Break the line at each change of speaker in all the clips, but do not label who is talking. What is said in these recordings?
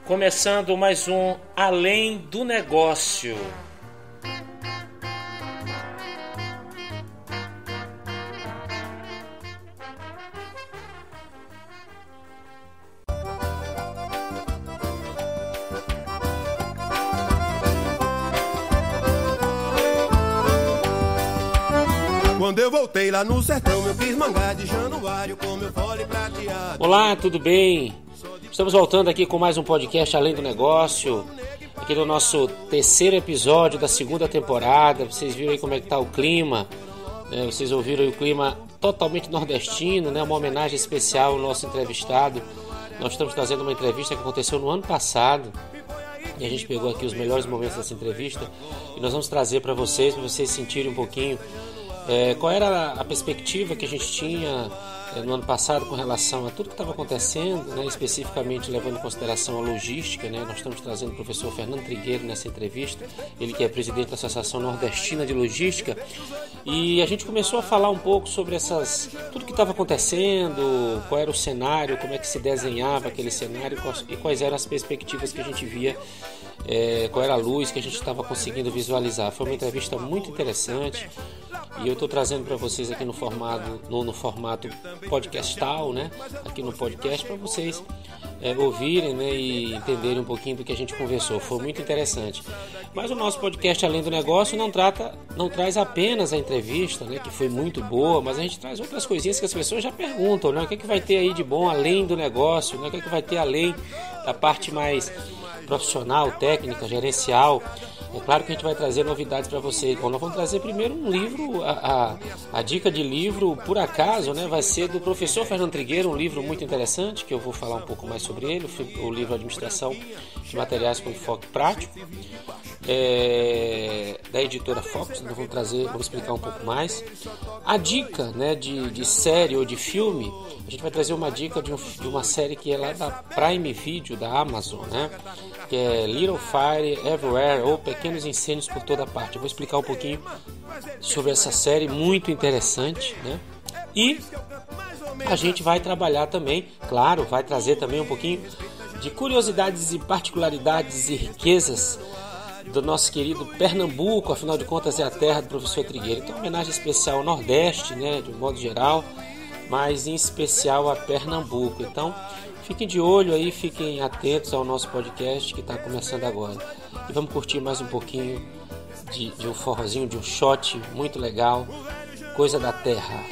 Começando mais um Além do Negócio.
Quando eu voltei lá no sertão, eu fiz mangá de januário com meu fole prateado.
Olá, tudo bem? Estamos voltando aqui com mais um podcast Além do Negócio, aqui no nosso terceiro episódio da segunda temporada. Vocês viram aí como é que tá o clima, né? Vocês ouviram aí o clima totalmente nordestino, né? Uma homenagem especial ao nosso entrevistado. Nós estamos trazendo uma entrevista que aconteceu no ano passado e a gente pegou aqui os melhores momentos dessa entrevista e nós vamos trazer para vocês sentirem um pouquinho qual era a perspectiva que a gente tinha no ano passado com relação a tudo que estava acontecendo, né, especificamente levando em consideração a logística, né? Nós estamos trazendo o professor Fernando Trigueiro nessa entrevista, ele que é presidente da Associação Nordestina de Logística, e a gente começou a falar um pouco sobre tudo que estava acontecendo, qual era o cenário, como é que se desenhava aquele cenário e quais eram as perspectivas que a gente via, qual era a luz que a gente estava conseguindo visualizar. Foi uma entrevista muito interessante e eu estou trazendo para vocês aqui no formato podcastal, né? Aqui no podcast, para vocês ouvirem, né? E entenderem um pouquinho do que a gente conversou. Foi muito interessante. Mas o nosso podcast Além do Negócio não traz apenas a entrevista, né? Que foi muito boa, mas a gente traz outras coisinhas que as pessoas já perguntam, né? O que é que vai ter aí de bom além do negócio, né? O que é que vai ter além da parte mais profissional, técnica, gerencial. É claro que a gente vai trazer novidades para vocês. Bom, nós vamos trazer primeiro um livro, a dica de livro, por acaso, né, vai ser do professor Fernando Trigueiro, um livro muito interessante, que eu vou falar um pouco mais sobre ele, o livro Administração de Materiais com Enfoque Prático, da editora Fox. Nós vamos explicar um pouco mais. A dica, né, de série ou de filme, a gente vai trazer uma dica de uma série que é lá da Prime Video, da Amazon, né, que é Little Fire Everywhere, ou Pequenos Incêndios por Toda Parte. Eu vou explicar um pouquinho sobre essa série muito interessante, né? E a gente vai trabalhar também, claro, vai trazer também um pouquinho de curiosidades e particularidades e riquezas do nosso querido Pernambuco. Afinal de contas é a terra do professor Trigueiro. Então, uma homenagem especial ao Nordeste, né, de um modo geral, mas em especial a Pernambuco. Então, fiquem de olho aí, fiquem atentos ao nosso podcast que está começando agora. E vamos curtir mais um pouquinho de um forrozinho, de um shot muito legal, coisa da terra.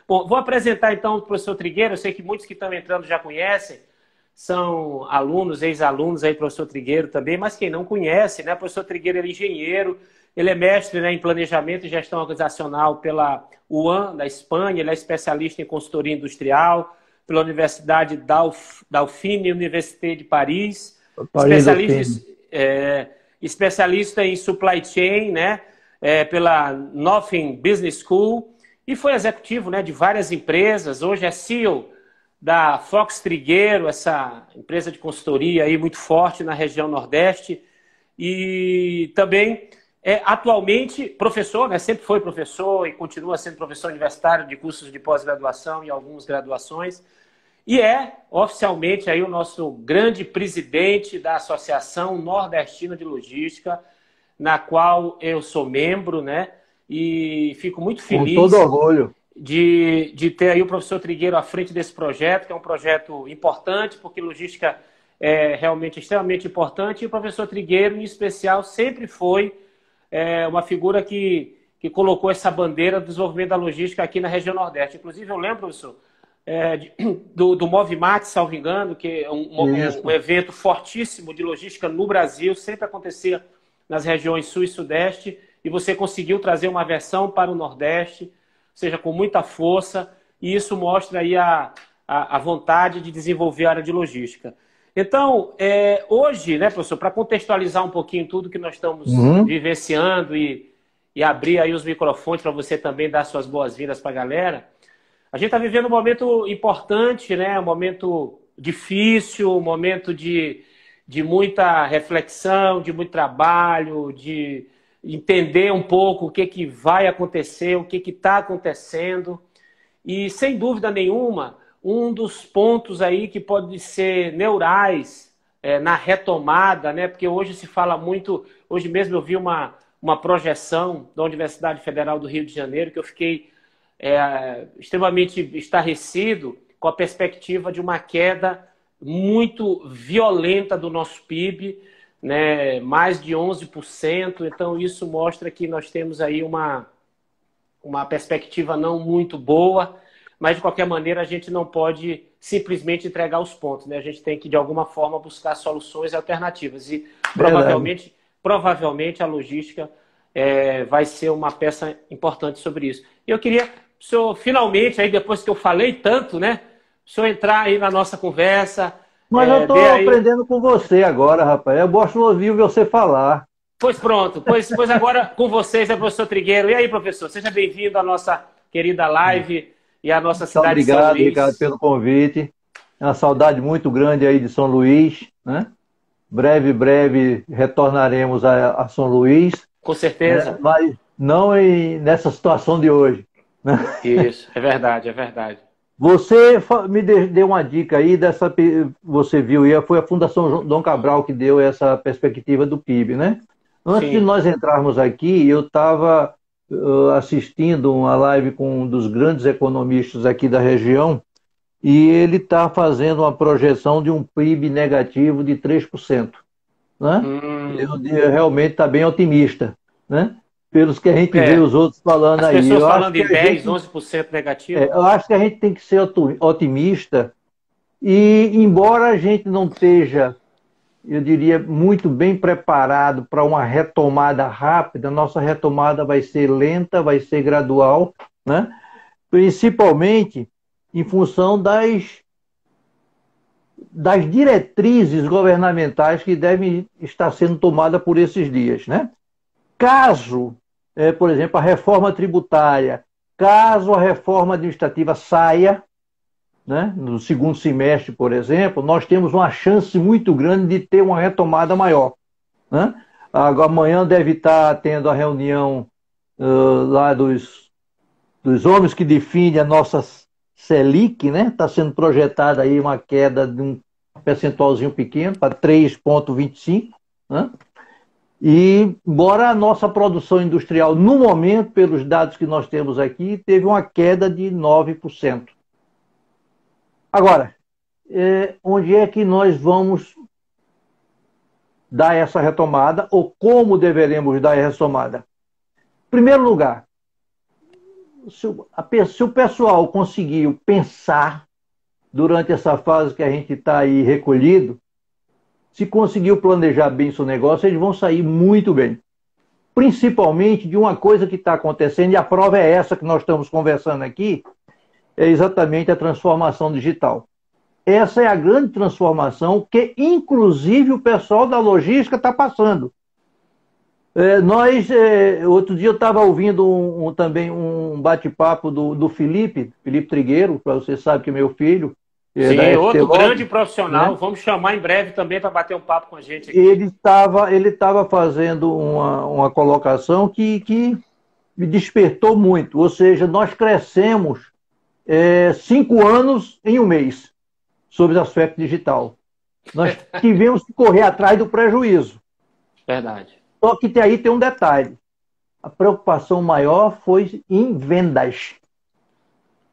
Bom, vou apresentar então o professor Trigueiro. Eu sei que muitos que estão entrando já conhecem, são alunos, ex-alunos aí, professor Trigueiro também, mas quem não conhece, né? O professor Trigueiro é engenheiro, ele é mestre, né, em planejamento e gestão organizacional pela UAM, da Espanha. Ele é especialista em consultoria industrial pela Universidade Dauphine, Université de Paris. Especialista em supply chain, né, pela Nothing Business School. E foi executivo, né, de várias empresas. Hoje é CEO da Fox Trigueiro, essa empresa de consultoria aí muito forte na região Nordeste. E também atualmente professor, né? Sempre foi professor e continua sendo professor universitário de cursos de pós-graduação e algumas graduações. E é oficialmente aí o nosso grande presidente da Associação Nordestina de Logística, na qual eu sou membro, né? E fico muito feliz
com todo orgulho
de ter aí o professor Trigueiro à frente desse projeto, que é um projeto importante, porque logística é realmente extremamente importante. E o professor Trigueiro, em especial, sempre foi uma figura que colocou essa bandeira do desenvolvimento da logística aqui na região Nordeste. Inclusive, eu lembro, professor, do Movimart, salvo engano, que é um evento fortíssimo de logística no Brasil, sempre acontecia nas regiões Sul e Sudeste, e você conseguiu trazer uma versão para o Nordeste, ou seja, com muita força, e isso mostra aí a vontade de desenvolver a área de logística. Então, hoje, né, professor, para contextualizar um pouquinho tudo que nós estamos vivenciando e abrir aí os microfones para você também dar suas boas-vindas para a galera, a gente está vivendo um momento importante, né, um momento difícil, um momento de muita reflexão, de muito trabalho, de entender um pouco o que vai acontecer, o que está acontecendo. E, sem dúvida nenhuma, um dos pontos aí que pode ser neurais na retomada, né? Porque hoje se fala muito... Hoje mesmo eu vi uma projeção da Universidade Federal do Rio de Janeiro que eu fiquei extremamente estarrecido com a perspectiva de uma queda muito violenta do nosso PIB, né? Mais de 11%. Então, isso mostra que nós temos aí uma perspectiva não muito boa, mas, de qualquer maneira, a gente não pode simplesmente entregar os pontos, né? A gente tem que, de alguma forma, buscar soluções alternativas. E, provavelmente a logística vai ser uma peça importante sobre isso. E eu queria, o senhor, finalmente, aí, depois que eu falei tanto, né? O senhor entrar aí na nossa conversa.
Mas eu estou aprendendo com você agora, rapaz. Eu gosto de ouvir você falar.
Pois pronto. Pois agora com vocês, professor Trigueiro. E aí, professor? Seja bem-vindo à nossa querida live e à nossa cidade de São Luís.
Obrigado, Ricardo, pelo convite. É uma saudade muito grande aí de São Luís, né? Breve retornaremos a São Luís.
Com certeza.
Mas não nessa situação de hoje. Né?
Isso, é verdade, é verdade.
Você me deu uma dica aí dessa, você viu, e foi a Fundação Dom Cabral que deu essa perspectiva do PIB, né? Antes de nós entrarmos aqui, eu estava assistindo uma live com um dos grandes economistas aqui da região, e ele está fazendo uma projeção de um PIB negativo de 3%. Né? Ele realmente está bem otimista, né? Pelos que a gente vê os outros falando aí.
As pessoas falando em 10%, 11% negativo.
Eu acho que a gente tem que ser otimista e, embora a gente não esteja, eu diria, muito bem preparado para uma retomada rápida, nossa retomada vai ser lenta, vai ser gradual, né? Principalmente em função das diretrizes governamentais que devem estar sendo tomadas por esses dias, né? Caso, por exemplo, a reforma tributária, caso a reforma administrativa saia, né, no segundo semestre, por exemplo, nós temos uma chance muito grande de ter uma retomada maior. Né? Amanhã deve estar tendo a reunião lá dos homens que definem a nossa Selic, né? Está sendo projetada aí uma queda de um percentualzinho pequeno para 3,25%. Né? E, embora a nossa produção industrial, no momento, pelos dados que nós temos aqui, teve uma queda de 9%. Agora, onde é que nós vamos dar essa retomada, ou como deveremos dar essa retomada? Em primeiro lugar, se o pessoal conseguiu pensar durante essa fase que a gente está aí recolhido, se conseguiu planejar bem seu negócio, eles vão sair muito bem. Principalmente de uma coisa que está acontecendo, e a prova é essa que nós estamos conversando aqui, é exatamente a transformação digital. Essa é a grande transformação que, inclusive, o pessoal da logística está passando. Outro dia eu estava ouvindo também um bate-papo do Felipe Trigueiro, para você sabe que é meu filho.
Sim, outro grande profissional. Né? Vamos chamar em breve também para bater um papo com a gente aqui.
Ele estava fazendo uma colocação que me despertou muito. Ou seja, nós crescemos 5 anos em um mês sobre o aspecto digital. Nós tivemos que correr atrás do prejuízo.
Verdade.
Só que aí tem um detalhe. A preocupação maior foi em vendas.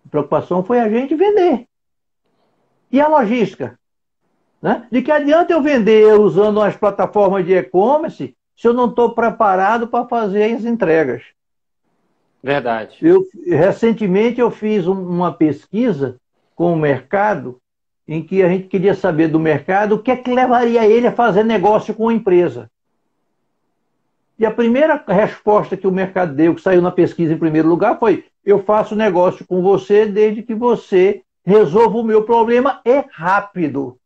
A preocupação foi a gente vender. E a logística? Né? De que adianta eu vender usando as plataformas de e-commerce se eu não estou preparado para fazer as entregas?
Verdade.
Recentemente eu fiz uma pesquisa com o mercado em que a gente queria saber do mercado o que é que levaria ele a fazer negócio com a empresa. E a primeira resposta que o mercado deu, que saiu na pesquisa em primeiro lugar, foi: eu faço negócio com você desde que você resolva o meu problema rápido.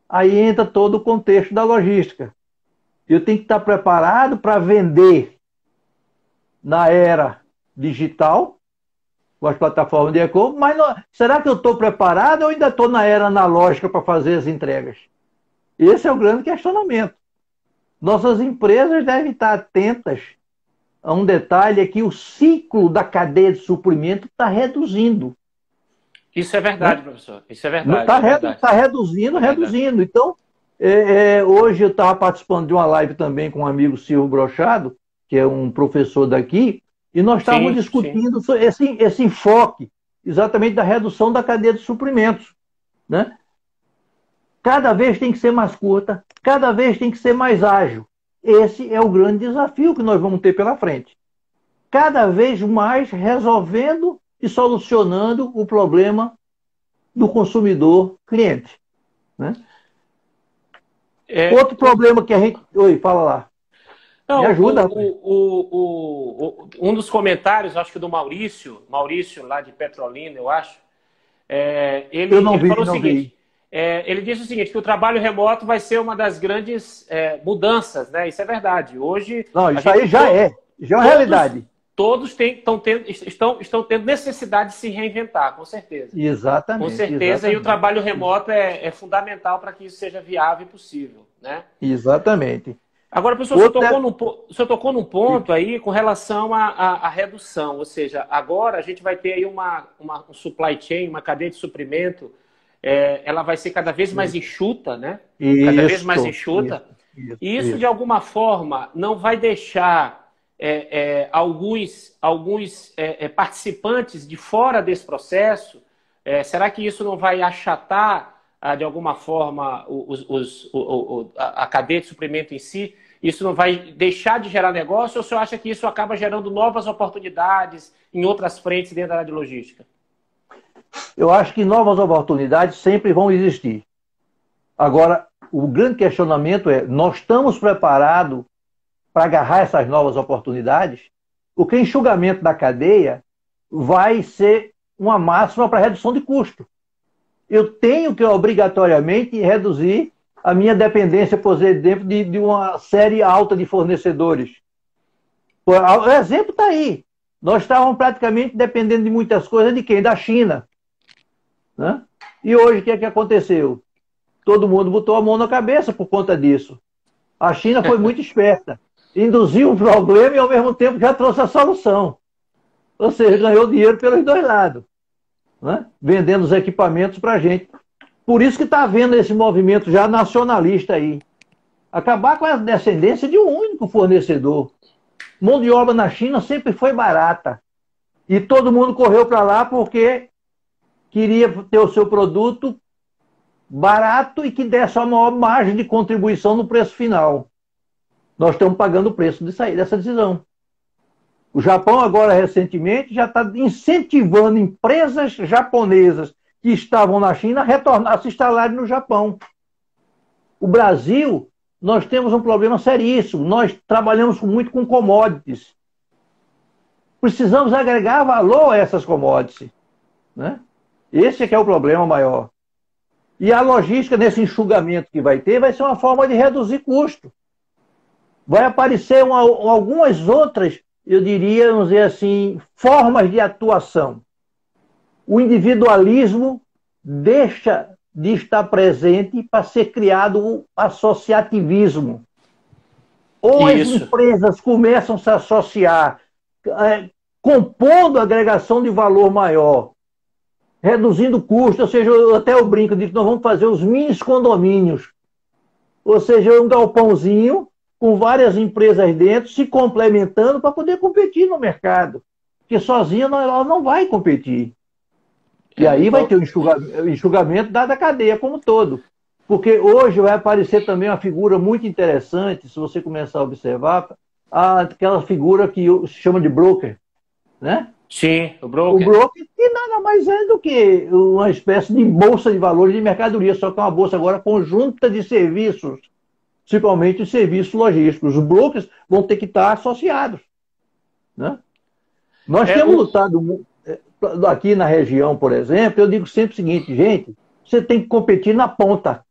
Aí entra todo o contexto da logística. Eu tenho que estar preparado para vender na era digital, com as plataformas de e-commerce, mas será que eu estou preparado ou ainda estou na era analógica para fazer as entregas? Esse é o grande questionamento. Nossas empresas devem estar atentas um detalhe, é que o ciclo da cadeia de suprimento está reduzindo.
Isso é verdade, professor. Isso é verdade.
Está reduzindo. Então, hoje eu estava participando de uma live também com um amigo Silvio Brochado, que é um professor daqui, e nós estávamos discutindo esse enfoque exatamente da redução da cadeia de suprimentos, né? Cada vez tem que ser mais curta, cada vez tem que ser mais ágil. Esse é o grande desafio que nós vamos ter pela frente. Cada vez mais resolvendo e solucionando o problema do consumidor cliente, né? Outro problema que a gente... Oi, fala lá.
Não,
me ajuda.
Um dos comentários, acho que do Maurício lá de Petrolina, eu acho, ele falou o seguinte, ele disse o seguinte, que o trabalho remoto vai ser uma das grandes mudanças, né? Isso é verdade. Hoje...
Não, isso aí já é uma realidade.
Todos estão tendo necessidade de se reinventar, com certeza.
Exatamente.
Com certeza, exatamente. E o trabalho remoto é fundamental para que isso seja viável e possível, né?
Exatamente.
Agora, professor, o senhor tocou num ponto aí com relação à redução, ou seja, agora a gente vai ter aí um supply chain, uma cadeia de suprimento, ela vai ser cada vez mais enxuta, né? Cada vez mais enxuta. Isso, de alguma forma, não vai deixar... alguns participantes de fora desse processo, será que isso não vai achatar, de alguma forma, a cadeia de suprimento em si? Isso não vai deixar de gerar negócio ou o senhor acha que isso acaba gerando novas oportunidades em outras frentes dentro da área de logística?
Eu acho que novas oportunidades sempre vão existir. Agora, o grande questionamento é, nós estamos preparados para agarrar essas novas oportunidades? Porque o enxugamento da cadeia vai ser uma máxima para redução de custo. Eu tenho que, obrigatoriamente, reduzir a minha dependência, por exemplo, de uma série alta de fornecedores. O exemplo está aí. Nós estávamos praticamente dependendo de muitas coisas de quem? Da China, né? E hoje, o que é que aconteceu? Todo mundo botou a mão na cabeça por conta disso. A China foi muito esperta. Induziu um problema e, ao mesmo tempo, já trouxe a solução. Ou seja, ganhou dinheiro pelos dois lados, né? Vendendo os equipamentos para a gente. Por isso que está havendo esse movimento já nacionalista aí. Acabar com a descendência de um único fornecedor. Mão de obra na China sempre foi barata. E todo mundo correu para lá porque queria ter o seu produto barato e que desse a maior margem de contribuição no preço final. Nós estamos pagando o preço de sair dessa decisão. O Japão agora, recentemente, já está incentivando empresas japonesas que estavam na China a retornar a se instalarem no Japão. O Brasil, nós temos um problema seríssimo. Nós trabalhamos muito com commodities. Precisamos agregar valor a essas commodities, né? Esse é que é o problema maior. E a logística, nesse enxugamento que vai ter, vai ser uma forma de reduzir custo. Vai aparecer algumas outras, eu diria, vamos dizer assim, formas de atuação. O individualismo deixa de estar presente para ser criado o associativismo. Ou as empresas começam a se associar, compondo agregação de valor maior, reduzindo custo, ou seja, eu brinco, digo que nós vamos fazer os mini condomínios. Ou seja, um galpãozinho com várias empresas dentro, se complementando para poder competir no mercado. Porque sozinha ela não vai competir. E aí vai ter o enxugamento da cadeia como um todo. Porque hoje vai aparecer também uma figura muito interessante, se você começar a observar, aquela figura que se chama de broker, né?
Sim, o broker.
O broker que nada mais é do que uma espécie de bolsa de valores de mercadoria, só que é uma bolsa agora conjunta de serviços, principalmente os serviços logísticos. Os brokers vão ter que estar associados, né? Nós temos lutado aqui na região, por exemplo, eu digo sempre o seguinte, gente, você tem que competir na ponta.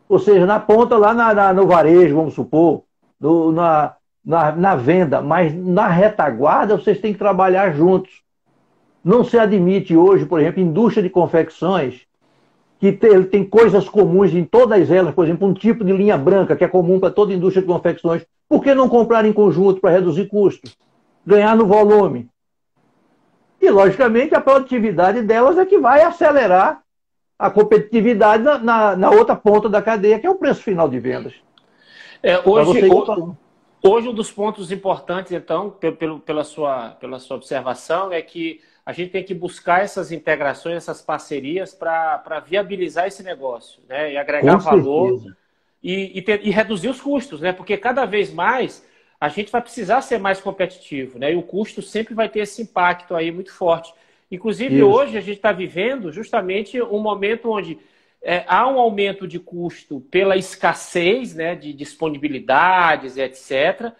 Ou seja, na ponta lá no varejo, vamos supor, na venda, mas na retaguarda vocês têm que trabalhar juntos. Não se admite hoje, por exemplo, indústria de confecções, que tem coisas comuns em todas elas, por exemplo, um tipo de linha branca que é comum para toda indústria de confecções, Por que não comprar em conjunto para reduzir custos? Ganhar no volume. E, logicamente, a produtividade delas é que vai acelerar a competitividade na outra ponta da cadeia, que é o preço final de vendas.
Hoje, um dos pontos importantes, então, pela sua observação, é que a gente tem que buscar essas integrações, essas parcerias para viabilizar esse negócio, né? E agregar valor e reduzir os custos, né? Porque cada vez mais a gente vai precisar ser mais competitivo, né? E o custo sempre vai ter esse impacto aí muito forte. Inclusive, hoje a gente está vivendo justamente um momento onde há um aumento de custo pela escassez, né, de disponibilidades, etc.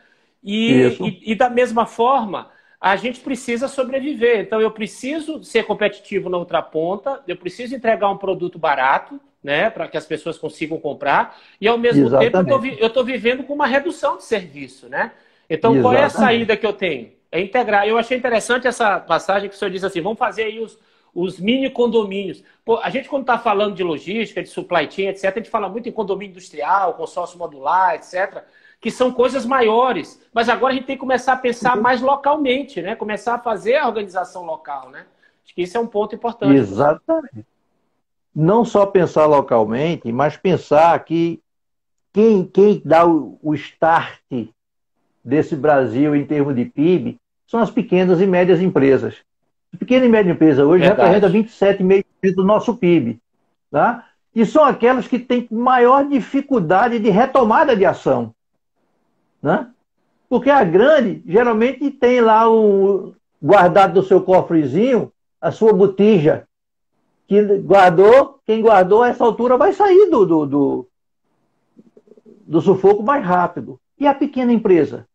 E da mesma forma, a gente precisa sobreviver. Então, eu preciso ser competitivo na outra ponta, eu preciso entregar um produto barato, né, para que as pessoas consigam comprar, e ao mesmo tempo eu estou vivendo com uma redução de serviço, né? Então, qual é a saída que eu tenho? É integrar. Eu achei interessante essa passagem que o senhor diz assim, vamos fazer aí os mini condomínios. Pô, a gente, quando está falando de logística, de supply chain, etc., a gente fala muito em condomínio industrial, consórcio modular, etc., que são coisas maiores. Mas agora a gente tem que começar a pensar mais localmente, né? Começar a fazer a organização local, né? Acho que isso é um ponto importante.
Exatamente. Não só pensar localmente, mas pensar que quem dá o start desse Brasil em termos de PIB são as pequenas e médias empresas. A pequena e média empresa hoje representa 27,5% do nosso PIB. Tá? E são aquelas que têm maior dificuldade de retomada de ação. Né? Porque a grande, geralmente, tem lá guardado no seu cofrezinho a sua botija. Quem guardou a essa altura vai sair do sufoco mais rápido. E a pequena empresa?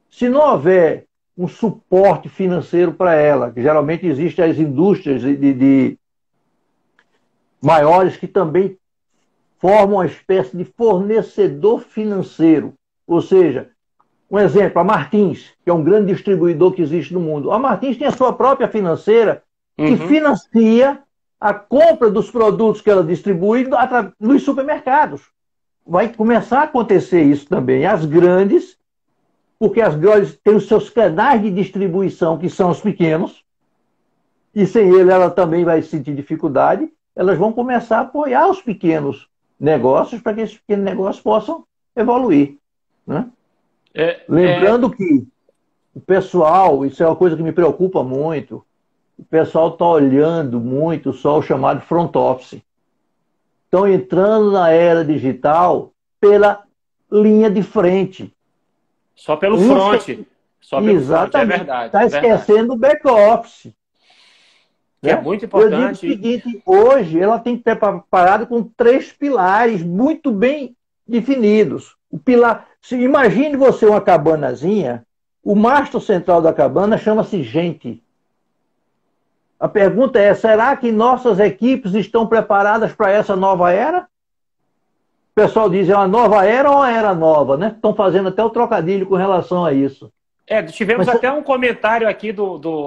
Se não houver um suporte financeiro para ela, que geralmente existem as indústrias de maiores que também formam uma espécie de fornecedor financeiro. Ou seja, um exemplo, a Martins, que é um grande distribuidor que existe no mundo. A Martins tem a sua própria financeira que financia a compra dos produtos que ela distribui nos supermercados. Vai começar a acontecer isso também. As grandes, porque as grandes têm os seus canais de distribuição, que são os pequenos, e sem ele ela também vai sentir dificuldade, elas vão começar a apoiar os pequenos negócios para que esses pequenos negócios possam evoluir. Né? Lembrando que o pessoal, isso é uma coisa que me preocupa muito, o pessoal está olhando muito só o chamado front office. Estão entrando na era digital pela linha de frente.
Só pelo front.
Exatamente.
É verdade.
Está esquecendo o back office.
Que é muito importante.
Eu digo o seguinte, hoje ela tem que estar preparada com 3 pilares muito bem definidos. O pilar, imagine você uma cabanazinha, o mastro central da cabana chama-se gente. A pergunta é, será que nossas equipes estão preparadas para essa nova era? O pessoal diz, é uma nova era ou uma era nova, né? Estão fazendo até o trocadilho com relação a isso.
Tivemos até um comentário aqui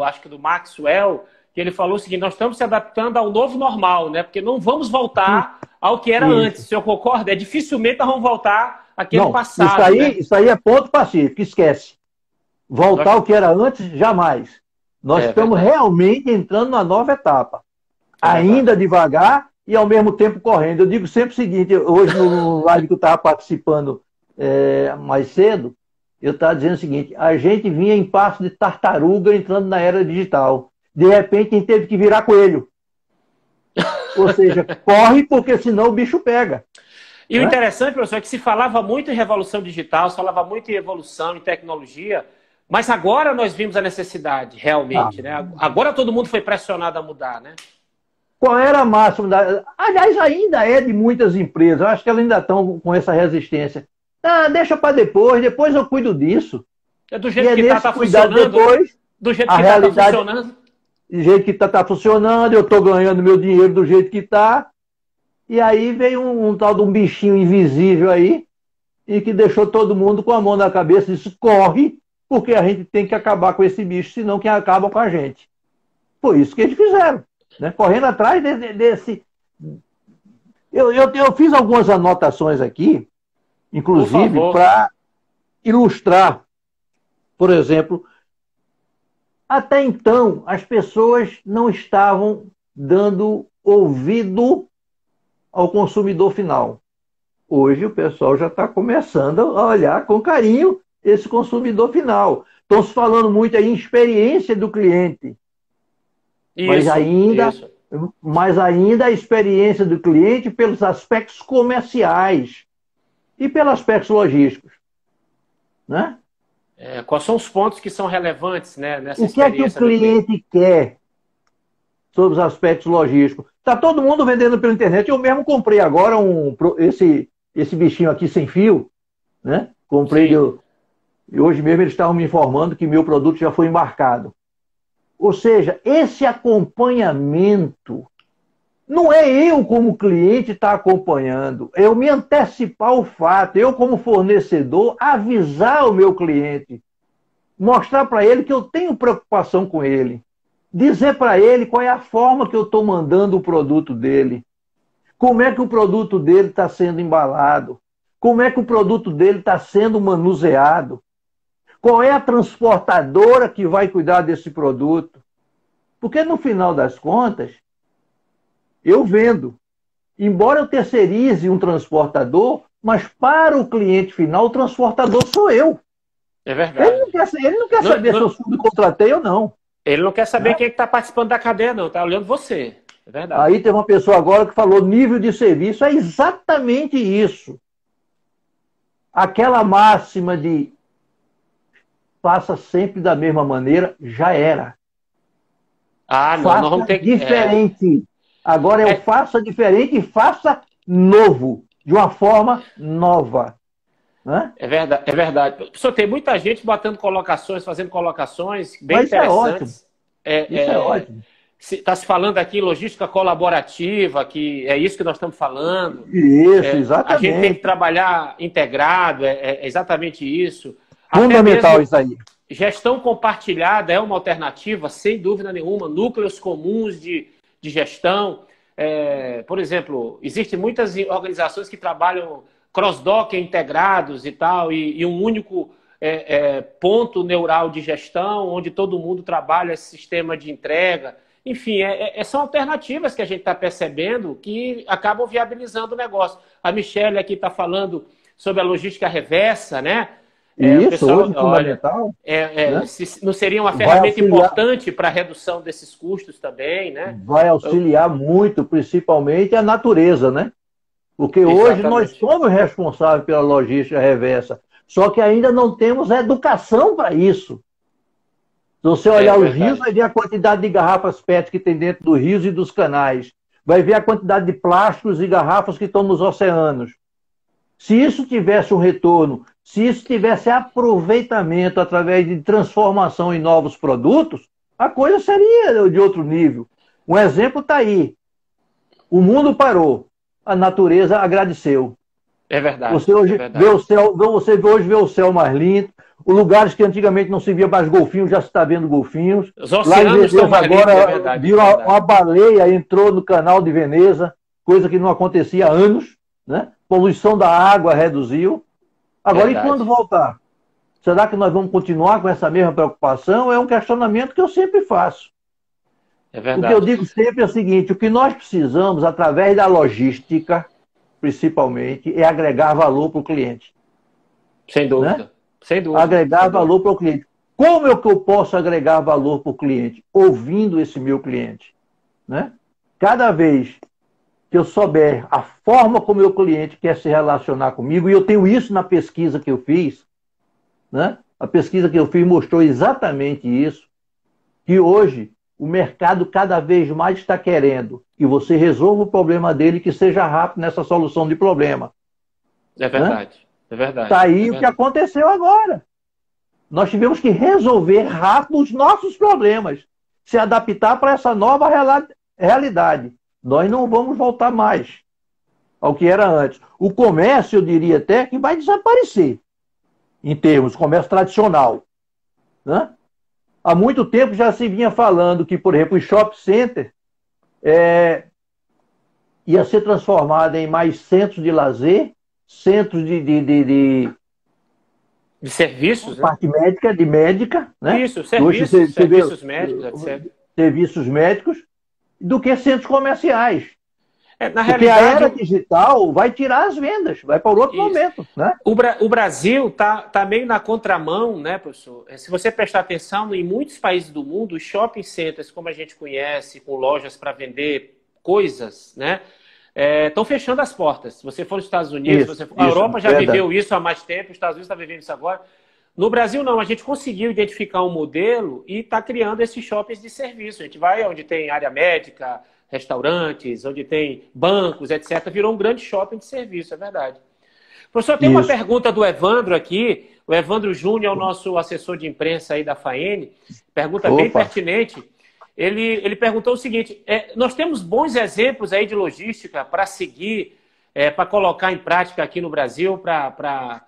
acho que do Maxwell, que ele falou o seguinte, nós estamos se adaptando ao novo normal, né? Porque não vamos voltar ao que era antes. O senhor concorda? Dificilmente nós vamos voltar àquele passado.
Isso aí é ponto pacífico, esquece. Voltar ao que era antes, jamais. Nós estamos realmente entrando numa nova etapa. Ainda devagar e ao mesmo tempo correndo. Eu digo sempre o seguinte, hoje no live que eu estava participando mais cedo, eu estava dizendo o seguinte, a gente vinha em passo de tartaruga entrando na era digital. De repente a gente teve que virar coelho. Ou seja, corre porque senão o bicho pega.
E o interessante, professor, é que se falava muito em revolução digital, se falava muito em evolução, em tecnologia, mas agora nós vimos a necessidade, realmente, né? Agora todo mundo foi pressionado a mudar, né?
Qual era a máxima? Aliás, ainda é de muitas empresas. Eu acho que elas ainda estão com essa resistência. Deixa para depois eu cuido disso.
Do jeito que está funcionando.
Depois,
do jeito que está funcionando.
Do jeito que está funcionando, eu estou ganhando meu dinheiro do jeito que está. E aí veio um tal de um bichinho invisível aí, e que deixou todo mundo com a mão na cabeça e disse, corre, porque a gente tem que acabar com esse bicho, senão quem acaba com a gente. Foi isso que eles fizeram, né? Correndo atrás desse... Eu fiz algumas anotações aqui, inclusive, ilustrar, por exemplo, até então as pessoas não estavam dando ouvido ao consumidor final. Hoje o pessoal já está começando a olhar com carinho esse consumidor final. Estão se falando muito aí em experiência do cliente. Mas ainda a experiência do cliente pelos aspectos comerciais e pelos aspectos logísticos. Né?
Quais são os pontos que são relevantes, né, nessa
experiência? O que é que o cliente quer sobre os aspectos logísticos? Está todo mundo vendendo pela internet. Eu mesmo comprei agora esse bichinho aqui sem fio. Né? Comprei e hoje mesmo eles estavam me informando que meu produto já foi embarcado. Ou seja, esse acompanhamento não é eu como cliente estar acompanhando, é eu me antecipar o fato, eu como fornecedor avisar o meu cliente, mostrar para ele que eu tenho preocupação com ele, dizer para ele qual é a forma que eu estou mandando o produto dele, como é que o produto dele está sendo embalado, como é que o produto dele está sendo manuseado, qual é a transportadora que vai cuidar desse produto. Porque no final das contas, eu vendo. Embora eu terceirize um transportador, mas para o cliente final, o transportador sou eu.
É verdade.
Ele não quer saber se eu subcontratei ou não.
Ele não quer saber quem está participando da cadeia, não. Está olhando você. É verdade.
Aí tem uma pessoa agora que falou nível de serviço. É exatamente isso. Aquela máxima de faça sempre da mesma maneira, já era.
Não,
faça
nós vamos ter que...
diferente. Agora eu faça diferente e faça novo, de uma forma nova. Né?
É verdade. Professor, tem muita gente fazendo colocações bem interessantes.
Isso é ótimo.
Está se falando aqui em logística colaborativa, que é isso que nós estamos falando.
Isso, exatamente.
A gente tem que trabalhar integrado, é exatamente isso.
Fundamental isso aí.
Gestão compartilhada é uma alternativa, sem dúvida nenhuma. Núcleos comuns de gestão. Por exemplo, existem muitas organizações que trabalham cross-docker integrados e tal, e um único ponto neural de gestão, onde todo mundo trabalha esse sistema de entrega. Enfim, são alternativas que a gente está percebendo que acabam viabilizando o negócio. A Michelle aqui está falando sobre a logística reversa, né?
Isso, pessoal, hoje fundamental.
Né? Não seria uma ferramenta importante para a redução desses custos também, né?
Vai auxiliar muito, principalmente a natureza, né? Porque hoje nós somos responsáveis pela logística reversa, só que ainda não temos educação para isso. Se você olhar os rios, vai ver a quantidade de garrafas PET que tem dentro dos rios e dos canais. Vai ver a quantidade de plásticos e garrafas que estão nos oceanos. Se isso tivesse um retorno, se isso tivesse aproveitamento através de transformação em novos produtos, a coisa seria de outro nível. Um exemplo está aí. O mundo parou, a natureza agradeceu.
É verdade.
Você hoje vê o céu, hoje vê o céu mais lindo. Os lugares que antigamente não se via mais golfinhos, já se está vendo golfinhos.
Os oceanos estão mais limpos, é verdade.
Viu uma baleia, entrou no canal de Veneza, coisa que não acontecia há anos, né? Poluição da água reduziu. Agora, e quando voltar? Será que nós vamos continuar com essa mesma preocupação? É um questionamento que eu sempre faço.
É verdade.
O que eu digo sempre é o seguinte: o que nós precisamos, através da logística, principalmente, é agregar valor para o cliente.
Sem dúvida.
Né?
Sem dúvida.
Agregar valor para o cliente. Como é que eu posso agregar valor para o cliente? Ouvindo esse meu cliente. Né? Cada vez que eu souber a forma como o meu cliente quer se relacionar comigo, e eu tenho isso na pesquisa que eu fiz, né? A pesquisa que eu fiz mostrou exatamente isso, que hoje o mercado cada vez mais está querendo que você resolva o problema dele, que seja rápido nessa solução de problema.
É verdade. Né? É verdade.
Está aí o que aconteceu agora. Nós tivemos que resolver rápido os nossos problemas, se adaptar para essa nova realidade. Nós não vamos voltar mais ao que era antes. O comércio, eu diria até, que vai desaparecer, em termos de comércio tradicional. Né? Há muito tempo já se vinha falando que, por exemplo, o shopping center ia ser transformado em mais centros de lazer, centros
De serviços, né?
Parte médica, de médica, né?
Isso,
Hoje
serviços médicos, etc.
Serviços médicos, do que centros comerciais.
Na
Porque
realidade,
a era digital vai tirar as vendas, vai para outro momento, né?
O Brasil tá meio na contramão, né, professor? Se você prestar atenção, em muitos países do mundo, os shopping centers, como a gente conhece, com lojas para vender coisas, né, estão fechando as portas. Se você for nos Estados Unidos, a Europa já viveu isso há mais tempo, os Estados Unidos está vivendo isso agora. No Brasil, não. A gente conseguiu identificar um modelo e está criando esses shoppings de serviço. A gente vai onde tem área médica, restaurantes, onde tem bancos, etc. Virou um grande shopping de serviço, é verdade. Professor, tem uma pergunta do Evandro aqui. O Evandro Júnior é o nosso assessor de imprensa aí da FAENE. Pergunta bem pertinente. Ele perguntou o seguinte: nós temos bons exemplos aí de logística para seguir, para colocar em prática aqui no Brasil, para,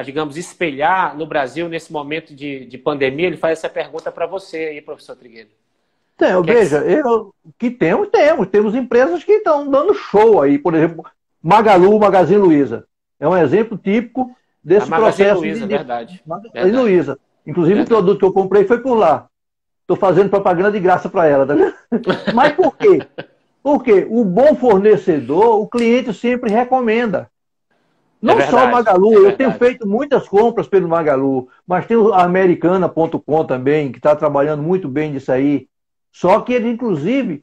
digamos, espelhar no Brasil nesse momento de pandemia? Ele faz essa pergunta para você aí, professor Trigueiro.
Veja, temos empresas que estão dando show aí, por exemplo, Magalu, Magazine Luiza. É um exemplo típico desse processo.
Luiza, verdade.
Magazine Luiza. Inclusive, o produto que eu comprei foi por lá. Estou fazendo propaganda de graça para ela, tá vendo? Mas por quê? Porque o bom fornecedor, o cliente sempre recomenda. Não só o Magalu, eu tenho feito muitas compras pelo Magalu, mas tem o Americana.com também, que está trabalhando muito bem disso aí. Só que ele, inclusive,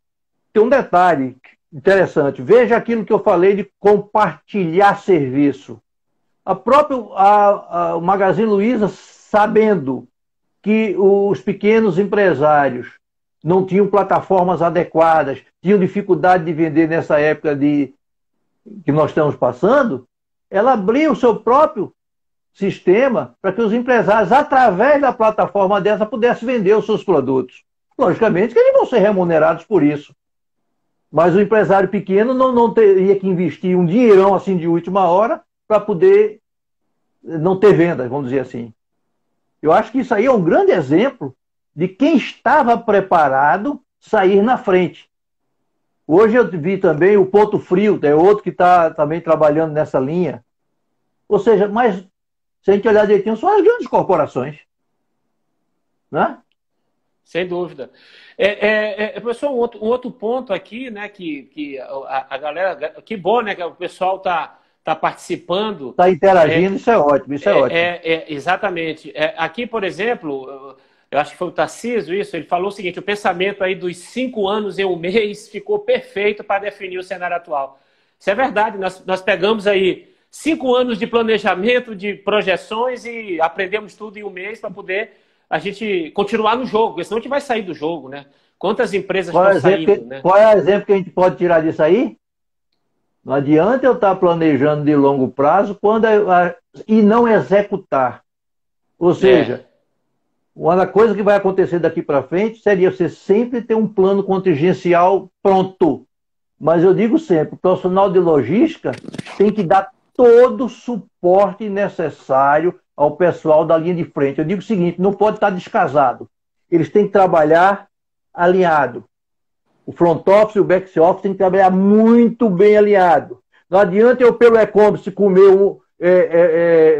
tem um detalhe interessante. Veja aquilo que eu falei de compartilhar serviço. O Magazine Luiza, sabendo que os pequenos empresários não tinham plataformas adequadas, tinham dificuldade de vender nessa época que nós estamos passando, ela abriu o seu próprio sistema para que os empresários, através da plataforma dessa, pudessem vender os seus produtos. Logicamente que eles vão ser remunerados por isso. Mas o empresário pequeno não teria que investir um dinheirão assim de última hora para poder não ter vendas, vamos dizer assim. Eu acho que isso aí é um grande exemplo de quem estava preparado sair na frente. Hoje eu vi também o Ponto Frio, é outro que está também trabalhando nessa linha. Ou seja, mas se a gente olhar direitinho, são as grandes corporações. Né?
Sem dúvida. Professor, um outro ponto aqui, né, que a galera... Que bom, né, que o pessoal está participando.
Está interagindo, isso é ótimo, isso é ótimo.
Exatamente. Aqui, por exemplo, eu acho que foi o Tarcísio isso, ele falou o seguinte: o pensamento aí dos 5 anos em um mês ficou perfeito para definir o cenário atual. Isso é verdade, nós pegamos aí 5 anos de planejamento, de projeções e aprendemos tudo em um mês para poder a gente continuar no jogo, porque senão a gente vai sair do jogo, né? Quantas empresas estão saindo, né?
Qual é o exemplo que a gente pode tirar disso aí? Não adianta eu estar planejando de longo prazo e não executar. Ou seja, uma coisa que vai acontecer daqui para frente seria você sempre ter um plano contingencial pronto. Mas eu digo sempre, o profissional de logística tem que dar todo o suporte necessário ao pessoal da linha de frente. Eu digo o seguinte, não pode estar descasado. Eles têm que trabalhar alinhado. O front office e o back office têm que trabalhar muito bem alinhado. Não adianta eu, pelo e-commerce,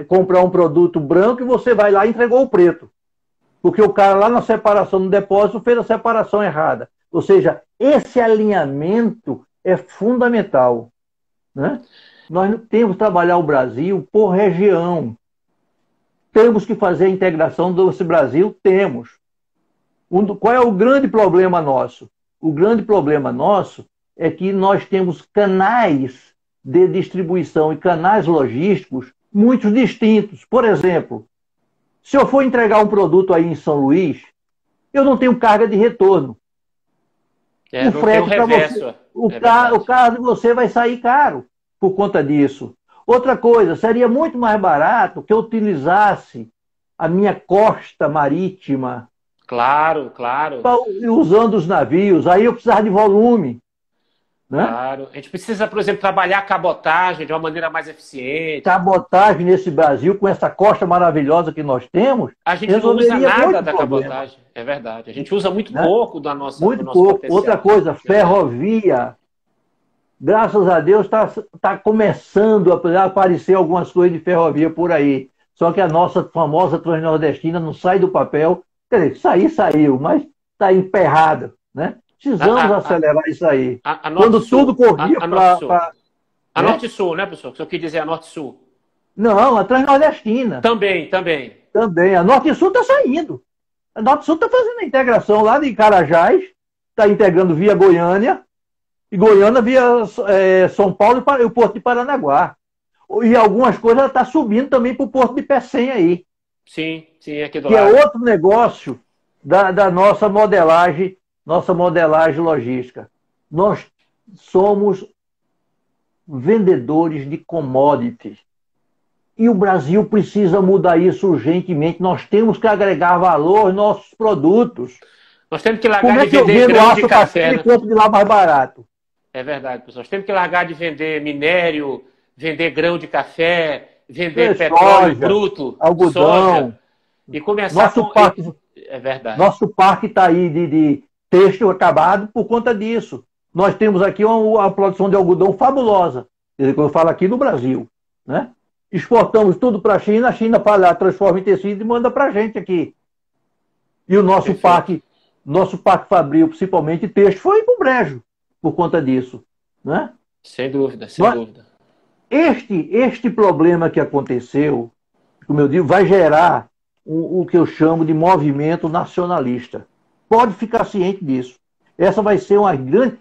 comprar um produto branco e você vai lá e entregou o preto. Porque o cara lá na separação no depósito fez a separação errada. Ou seja, esse alinhamento é fundamental. Né? Nós temos que trabalhar o Brasil por região. Temos que fazer a integração desse Brasil? Temos. Qual é o grande problema nosso? O grande problema nosso é que nós temos canais de distribuição e canais logísticos muito distintos. Por exemplo, se eu for entregar um produto aí em São Luís, eu não tenho carga de retorno. O frete para você, o carro de você vai sair caro por conta disso. Outra coisa, seria muito mais barato que eu utilizasse a minha costa marítima.
Claro.
Usando os navios, aí eu precisava de volume. Né?
Claro. A gente precisa, por exemplo, trabalhar a cabotagem de uma maneira mais eficiente.
Cabotagem nesse Brasil, com essa costa maravilhosa que nós temos.
A gente não usa nada da cabotagem. É verdade. A gente usa muito pouco da nossa.
Muito pouco. Potencial. Outra coisa, ferrovia. Graças a Deus está começando a aparecer algumas coisas de ferrovia por aí. Só que a nossa famosa Transnordestina não sai do papel. Quer dizer, saiu, mas está emperrada, né? Precisamos acelerar isso aí. Quando tudo corria para...
A Norte-Sul, né, professor? O senhor quis dizer a Norte-Sul?
Não, a Transnordestina.
Também.
Também. A Norte-Sul está saindo. A Norte-Sul está fazendo a integração lá de Carajás, está integrando via Goiânia, e Goiânia via São Paulo e o Porto de Paranaguá. E algumas coisas ela está subindo também para o Porto de Pecém aí.
Sim, aqui do
que
lado.
É outro negócio da nossa modelagem logística. Nós somos vendedores de commodities. E o Brasil precisa mudar isso urgentemente. Nós temos que agregar valor aos nossos produtos.
Nós temos que largar
Como é
de
que eu
vender
vendo
grão
aço
de café,
e compro de lá mais barato?
É verdade, pessoal. Nós temos que largar de vender minério, vender grão de café, vender petróleo
soja,
bruto,
algodão.
Soja, e começar É verdade.
Nosso parque está aí de têxtil acabado por conta disso. Nós temos aqui uma produção de algodão fabulosa. Quer dizer, quando eu falo aqui no Brasil, né? Exportamos tudo para a China vai lá, transforma em tecido e manda para a gente aqui. E o nosso parque fabril, principalmente têxtil, foi para o brejo por conta disso, né?
Sem dúvida.
Este problema que aconteceu, como eu digo, vai gerar o que eu chamo de movimento nacionalista. Pode ficar ciente disso. Essa vai ser uma grande...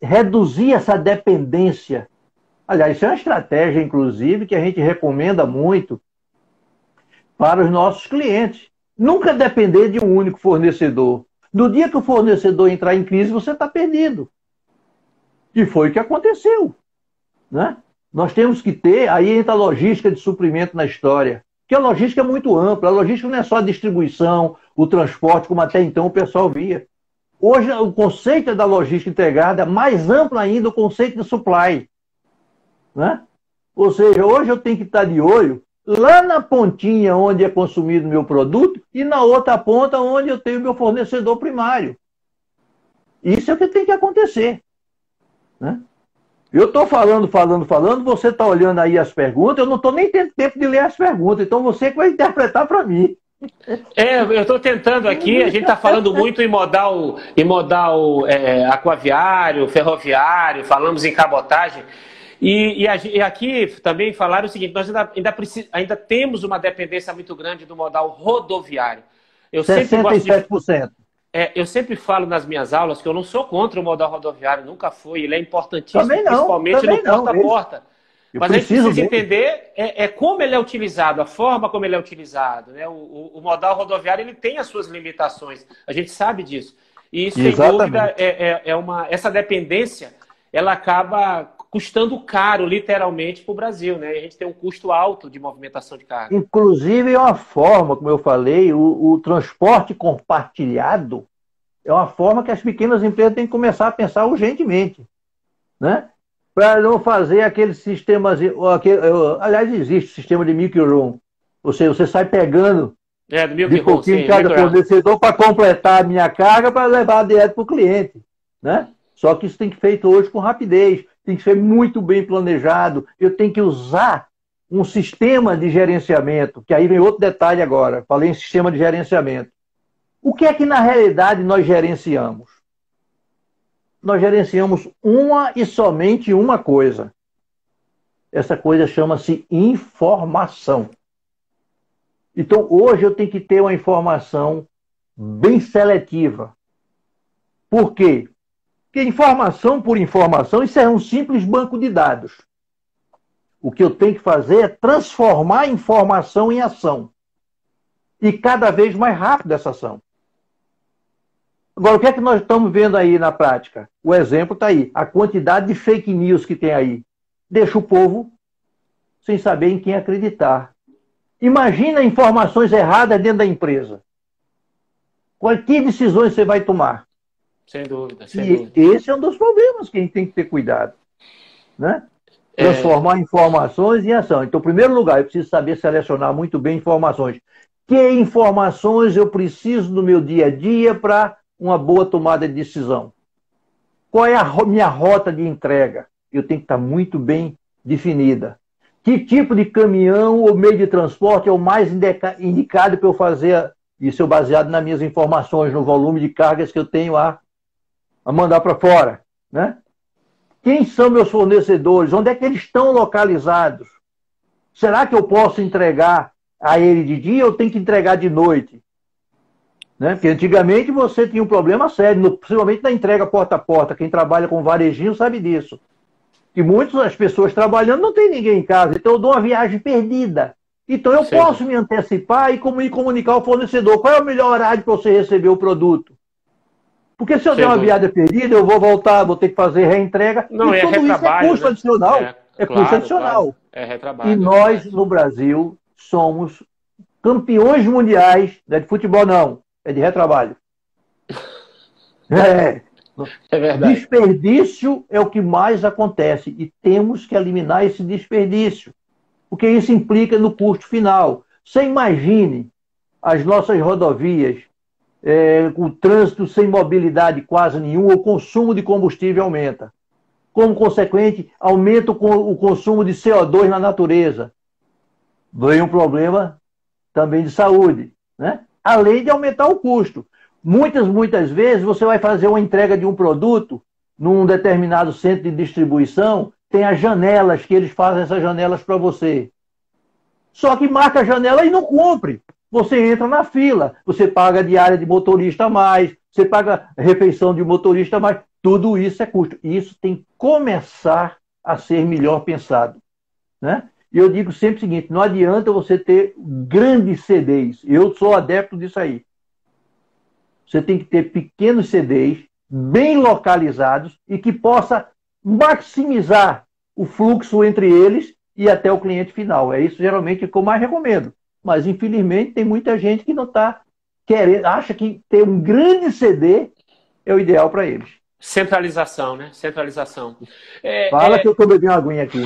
reduzir essa dependência. Aliás, isso é uma estratégia, inclusive, que a gente recomenda muito para os nossos clientes. Nunca depender de um único fornecedor. No dia que o fornecedor entrar em crise, você está perdido. E foi o que aconteceu, né? Nós temos que ter... Aí entra a logística de suprimento na história. Porque a logística é muito ampla. A logística não é só a distribuição, o transporte, como até então o pessoal via. Hoje, o conceito da logística integrada é mais amplo ainda, o conceito de supply. Né? Ou seja, hoje eu tenho que estar de olho lá na pontinha onde é consumido o meu produto e na outra ponta onde eu tenho o meu fornecedor primário. Isso é o que tem que acontecer. Né? Eu estou falando, você está olhando aí as perguntas, eu não estou nem tendo tempo de ler as perguntas, então você que vai interpretar para mim.
Eu estou tentando aqui, a gente está falando muito em modal aquaviário, ferroviário, falamos em cabotagem, e aqui também falaram o seguinte, nós ainda temos uma dependência muito grande do modal rodoviário.
67%.
Eu sempre falo nas minhas aulas que eu não sou contra o modal rodoviário, nunca fui, ele é importantíssimo,
também não,
principalmente no porta a porta. Mas a gente precisa entender como ele é utilizado, a forma como ele é utilizado. Né? O modal rodoviário ele tem as suas limitações, a gente sabe disso. E isso, sem dúvida, essa dependência ela acaba custando caro, literalmente, para o Brasil. Né? A gente tem um custo alto de movimentação de carga.
Inclusive, é uma forma, como eu falei, o transporte compartilhado é uma forma que as pequenas empresas têm que começar a pensar urgentemente. Né? Para não fazer aquele sistema... aliás, existe sistema de micro-room. Ou seja, você sai pegando de pouquinho em cada fornecedor para completar a minha carga para levar direto para o cliente. Né? Só que isso tem que ser feito hoje com rapidez, tem que ser muito bem planejado. Eu tenho que usar um sistema de gerenciamento, que aí vem outro detalhe agora. Falei em sistema de gerenciamento. O que é que, na realidade, nós gerenciamos? Nós gerenciamos uma e somente uma coisa. Essa coisa chama-se informação. Então, hoje eu tenho que ter uma informação bem seletiva. Por quê? Porque informação por informação, isso é um simples banco de dados. O que eu tenho que fazer é transformar a informação em ação. E cada vez mais rápido essa ação. Agora, o que é que nós estamos vendo aí na prática? O exemplo está aí. A quantidade de fake news que tem aí. Deixa o povo sem saber em quem acreditar. Imagina informações erradas dentro da empresa. Que decisões você vai tomar?
Sem dúvida.
Esse é um dos problemas que a gente tem que ter cuidado. Né? Transformar informações em ação. Então, em primeiro lugar, eu preciso saber selecionar muito bem informações. Que informações eu preciso no meu dia a dia para uma boa tomada de decisão? Qual é a minha rota de entrega? Eu tenho que estar muito bem definida. Que tipo de caminhão ou meio de transporte é o mais indicado para eu fazer isso, baseado nas minhas informações, no volume de cargas que eu tenho a mandar para fora, né? Quem são meus fornecedores? Onde é que eles estão localizados? Será que eu posso entregar a ele de dia ou tenho que entregar de noite? Né? Porque antigamente você tinha um problema sério, principalmente na entrega porta a porta. Quem trabalha com varejinho sabe disso. Que muitas das pessoas trabalhando não tem ninguém em casa, então eu dou uma viagem perdida. Então eu posso me antecipar e comunicar ao fornecedor qual é o melhor horário para você receber o produto. Porque se eu der uma viagem perdida, eu vou voltar, vou ter que fazer reentrega.
Não,
e tudo isso é custo adicional. É custo adicional.
Claro. É retrabalho.
E nós, no Brasil, somos campeões mundiais, não é de futebol não, é de retrabalho.
É verdade.
Desperdício é o que mais acontece e temos que eliminar esse desperdício, porque isso implica no custo final. Você imagine as nossas rodovias, o trânsito sem mobilidade quase nenhuma, o consumo de combustível aumenta. Como consequente, aumenta o consumo de CO2 na natureza. Vem um problema também de saúde, né? Além de aumentar o custo. Muitas vezes você vai fazer uma entrega de um produto num determinado centro de distribuição, tem as janelas, que eles fazem essas janelas para você. Só que marca a janela e não cumpre. Você entra na fila, você paga diária de motorista a mais, você paga refeição de motorista a mais. Tudo isso é custo. E isso tem que começar a ser melhor pensado, né? E eu digo sempre o seguinte, não adianta você ter grandes CDs. Eu sou adepto disso aí. Você tem que ter pequenos CDs, bem localizados, e que possa maximizar o fluxo entre eles e até o cliente final. É isso geralmente que eu mais recomendo. Mas, infelizmente, tem muita gente que não está querendo, acha que ter um grande CD é o ideal para eles.
Centralização, né? Centralização.
Fala que eu estou bebendo uma aguinha aqui.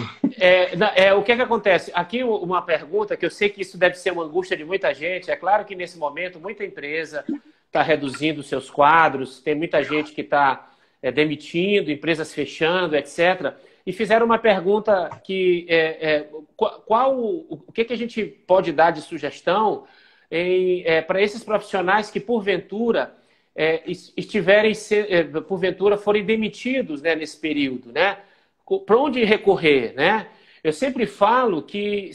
O que acontece? Aqui uma pergunta, que eu sei que isso deve ser uma angústia de muita gente. É claro que, nesse momento, muita empresa está reduzindo seus quadros, tem muita gente que está demitindo, empresas fechando, etc. E fizeram uma pergunta que o que a gente pode dar de sugestão para esses profissionais que, porventura, porventura forem demitidos, né, nesse período, né? Para onde recorrer, né? Eu sempre falo que,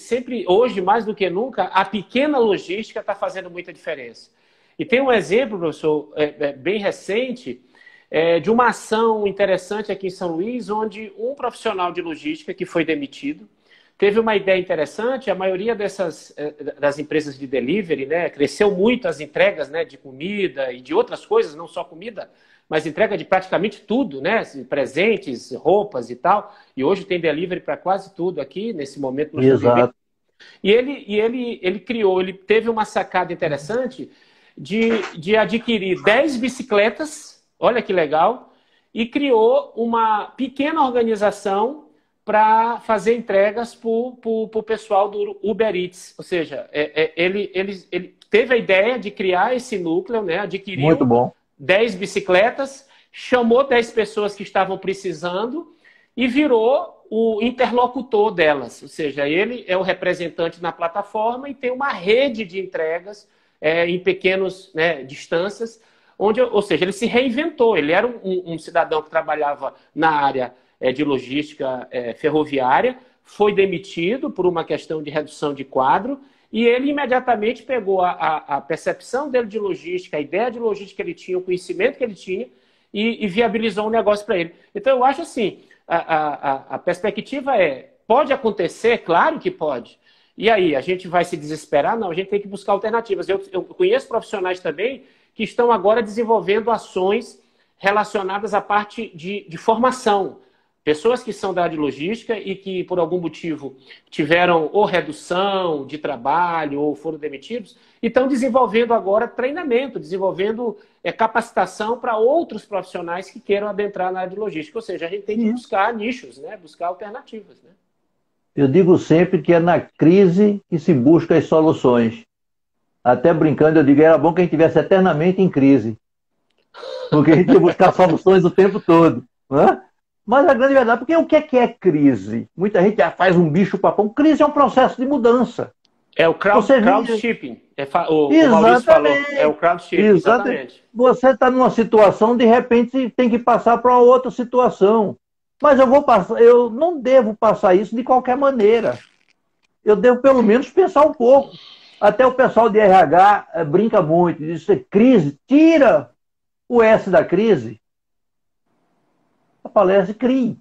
hoje, mais do que nunca, a pequena logística está fazendo muita diferença. E tem um exemplo, professor, bem recente, de uma ação interessante aqui em São Luís, onde um profissional de logística que foi demitido teve uma ideia interessante. A maioria das empresas de delivery, né, cresceu muito as entregas, né, de comida e de outras coisas, não só comida, mas entrega de praticamente tudo, né, presentes, roupas e tal. E hoje tem delivery para quase tudo aqui, nesse momento.
Exato.
E ele criou, ele teve uma sacada interessante de adquirir 10 bicicletas, olha que legal, e criou uma pequena organização para fazer entregas para o pessoal do Uber Eats. Ou seja, ele teve a ideia de criar esse núcleo, né? Adquiriu
muito bom.
10 bicicletas, chamou 10 pessoas que estavam precisando e virou o interlocutor delas. Ou seja, ele é o representante na plataforma e tem uma rede de entregas em pequenas, né, distâncias, ou seja, ele se reinventou. Ele era um cidadão que trabalhava na área de logística ferroviária, foi demitido por uma questão de redução de quadro, e ele imediatamente pegou a percepção dele de logística, a ideia de logística que ele tinha, o conhecimento que ele tinha, e viabilizou um negócio para ele. Então, eu acho assim, a perspectiva pode acontecer? Claro que pode. E aí, a gente vai se desesperar? Não, a gente tem que buscar alternativas. Eu conheço profissionais também que estão agora desenvolvendo ações relacionadas à parte de formação. Pessoas que são da área de logística e que, por algum motivo, tiveram ou redução de trabalho ou foram demitidos, e estão desenvolvendo agora treinamento, desenvolvendo capacitação para outros profissionais que queiram adentrar na área de logística. Ou seja, a gente tem que buscar nichos, né? Buscar alternativas, né?
Eu digo sempre que é na crise que se busca as soluções. Até brincando, eu digo, era bom que a gente estivesse eternamente em crise. Porque a gente ia buscar soluções o tempo todo, né? Mas a grande verdade, porque o que é crise? Muita gente faz um bicho-papão. Crise é um processo de mudança.
É o crowdshipping. O Maurício falou. É o crowdshipping, exatamente.
Você está numa situação, de repente tem que passar para outra situação. Mas eu não devo passar isso de qualquer maneira. Eu devo pelo menos pensar um pouco. Até o pessoal de RH brinca muito, diz crise, tira o S da crise. A palestra crie.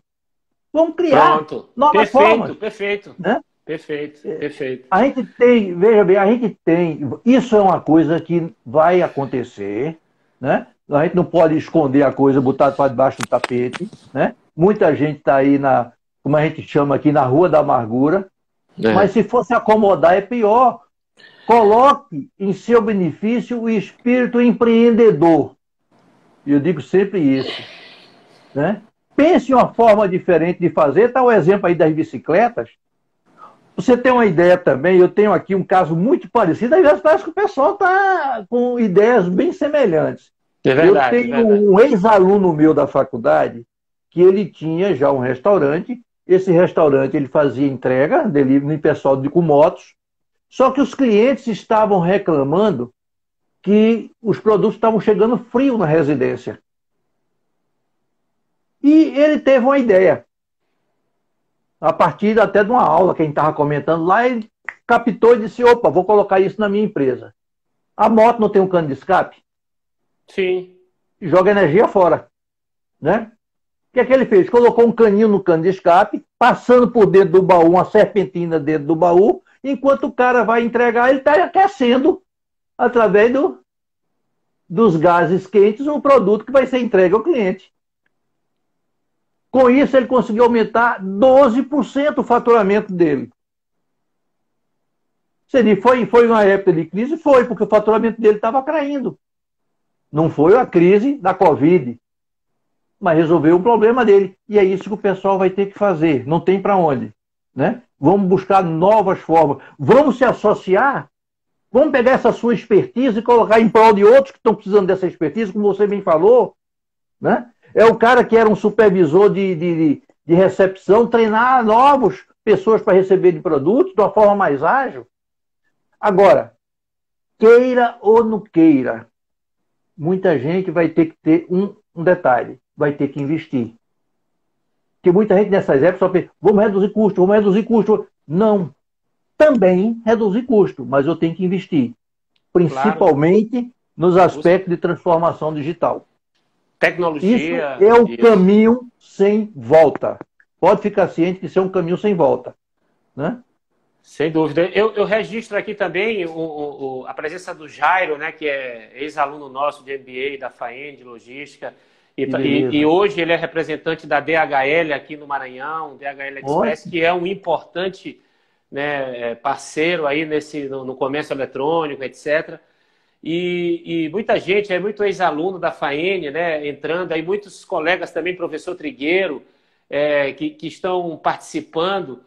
Vamos criar novas formas.
Perfeito.
Né?
Perfeito.
A gente tem, veja bem, a gente tem, isso é uma coisa que vai acontecer, né? A gente não pode esconder a coisa, botar para debaixo do tapete, né? Muita gente está aí como a gente chama aqui, na Rua da Amargura, mas se fosse acomodar é pior. Coloque em seu benefício o espírito empreendedor. E eu digo sempre isso, né? Pense em uma forma diferente de fazer. Está o exemplo aí das bicicletas. Você tem uma ideia também, eu tenho aqui um caso muito parecido, às vezes parece que o pessoal está com ideias bem semelhantes.
É verdade,
eu tenho um ex-aluno meu da faculdade que ele tinha já um restaurante. Esse restaurante ele fazia entrega, delivery em pessoal com motos, só que os clientes estavam reclamando que os produtos estavam chegando frio na residência. E ele teve uma ideia. A partir até de uma aula que a gente estava comentando lá, ele captou e disse, opa, vou colocar isso na minha empresa. A moto não tem um cano de escape?
Sim.
Joga energia fora. Né? O que é que ele fez? Colocou um caninho no cano de escape, passando por dentro do baú, uma serpentina dentro do baú, enquanto o cara vai entregar, ele está aquecendo através dos gases quentes o produto que vai ser entregue ao cliente. Com isso, ele conseguiu aumentar 12% o faturamento dele. Foi uma época de crise? Foi, porque o faturamento dele estava caindo. Não foi a crise da Covid, mas resolveu o problema dele. E é isso que o pessoal vai ter que fazer. Não tem para onde. Né? Vamos buscar novas formas. Vamos se associar. Vamos pegar essa sua expertise e colocar em prol de outros que estão precisando dessa expertise, como você bem falou. Né? É o cara que era um supervisor de recepção, treinar novas pessoas para receber de produtos de uma forma mais ágil. Agora, queira ou não queira, muita gente vai ter que ter um detalhe, vai ter que investir. Porque muita gente nessas épocas só pensa, vamos reduzir custo. Não, também reduzir custo, mas eu tenho que investir. Principalmente nos aspectos de transformação digital.
Tecnologia.
Isso é o caminho sem volta. Pode ficar ciente que isso é um caminho sem volta. Né?
Sem dúvida. Eu registro aqui também a presença do Jairo, né, que é ex-aluno nosso de MBA da FAENG, de logística. E hoje ele é representante da DHL aqui no Maranhão, DHL Express, que é um importante, né, parceiro aí no comércio eletrônico, etc. E muita gente, muito ex-aluno da FAENG, né, entrando, aí muitos colegas também, professor Trigueiro, que estão participando.